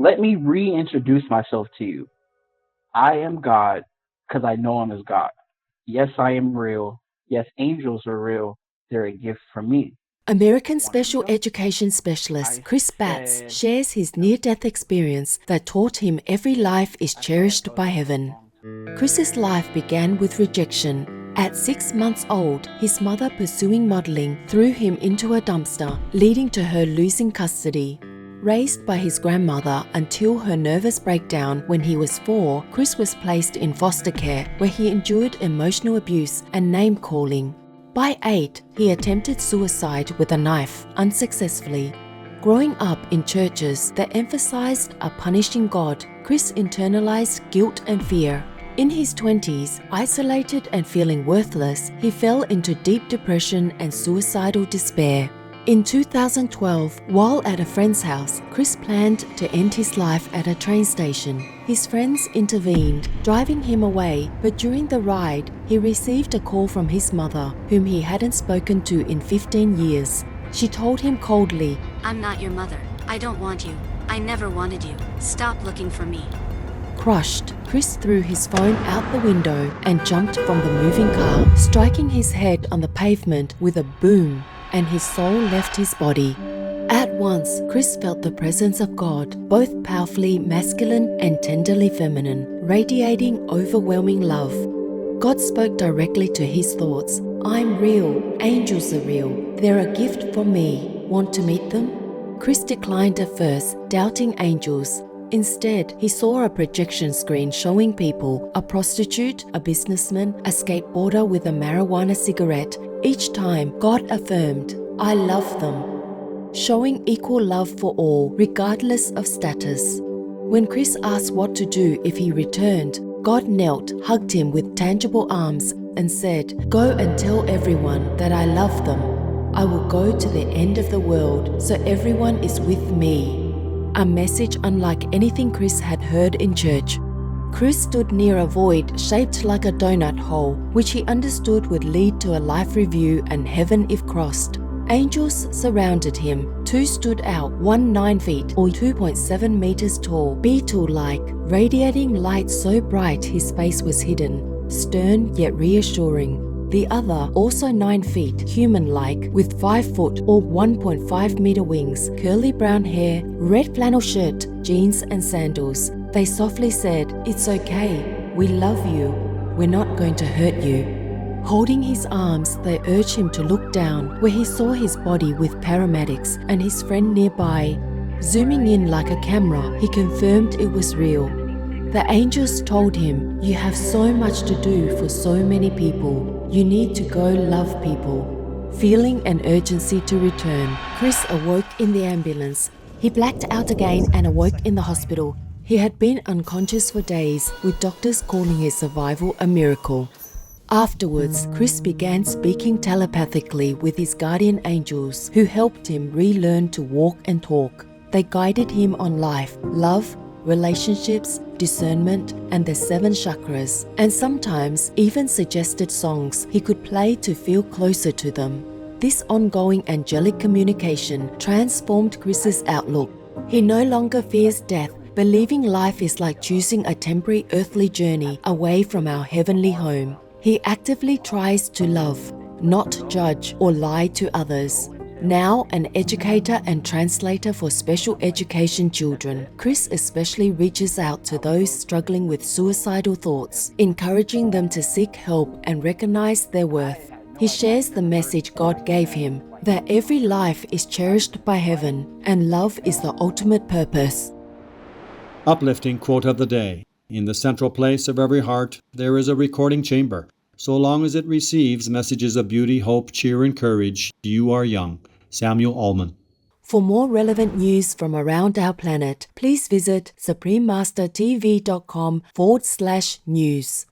Let me reintroduce myself to you. I am God because I know Him as God. Yes, I am real. Yes, angels are real. They're a gift from me. American Want to meet special them? education specialist I Chris Batts said, shares his near-death experience that taught him every life is I felt like cherished I was by there for a heaven. long time. Chris's life began with rejection. At 6 months old, his mother pursuing modeling threw him into a dumpster, leading to her losing custody. Raised by his grandmother until her nervous breakdown when he was 4, Chris was placed in foster care where he endured emotional abuse and name-calling. By 8, he attempted suicide with a knife, unsuccessfully. Growing up in churches that emphasized a punishing God, Chris internalized guilt and fear. In his 20s, isolated and feeling worthless, he fell into deep depression and suicidal despair. In 2012, while at a friend's house, Chris planned to end his life at a train station. His friends intervened, driving him away, but during the ride, he received a call from his mother, whom he hadn't spoken to in 15 years. She told him coldly, "I'm not your mother. I don't want you. I never wanted you. Stop looking for me." Crushed, Chris threw his phone out the window and jumped from the moving car, striking his head on the pavement with a boom, and his soul left his body. At once, Chris felt the presence of God, both powerfully masculine and tenderly feminine, radiating overwhelming love. God spoke directly to his thoughts. "I'm real. Angels are real. They're a gift from me. Want to meet them?" Chris declined at first, doubting angels. Instead, he saw a projection screen showing people, a prostitute, a businessman, a skateboarder with a marijuana cigarette. Each time, God affirmed, "I love them," showing equal love for all, regardless of status. When Chris asked what to do if he returned, God knelt, hugged him with tangible arms, and said, "Go and tell everyone that I love them. I will go to the end of the world so everyone is with me." A message unlike anything Chris had heard in church. Chris stood near a void shaped like a donut hole, which he understood would lead to a life review and heaven if crossed. Angels surrounded him. 2 stood out, one 9 feet or 2.7 meters tall, beetle-like, radiating light so bright his face was hidden, stern yet reassuring. The other, also 9 feet, human-like, with 5 foot or 1.5 meter wings, curly brown hair, red flannel shirt, jeans and sandals. They softly said, "It's okay. We love you. We're not going to hurt you." Holding his arms, they urged him to look down, where he saw his body with paramedics and his friend nearby. Zooming in like a camera, he confirmed it was real. The angels told him, "You have so much to do for so many people. You need to go love people." Feeling an urgency to return, Chris awoke in the ambulance. He blacked out again and awoke in the hospital. He had been unconscious for days, with doctors calling his survival a miracle. Afterwards, Chris began speaking telepathically with his guardian angels, who helped him relearn to walk and talk. They guided him on life, love, relationships, discernment, and the 7 chakras, and sometimes even suggested songs he could play to feel closer to them. This ongoing angelic communication transformed Chris's outlook. He no longer fears death, believing life is like choosing a temporary earthly journey away from our heavenly home. He actively tries to love, not judge or lie to others. Now an educator and translator for special education children, Chris especially reaches out to those struggling with suicidal thoughts, encouraging them to seek help and recognize their worth. He shares the message God gave him, that every life is cherished by heaven and love is the ultimate purpose. Uplifting quote of the day. In the central place of every heart, there is a recording chamber. So long as it receives messages of beauty, hope, cheer, and courage, you are young. Samuel Ullman. For more relevant news from around our planet, please visit suprememastertv.com/news.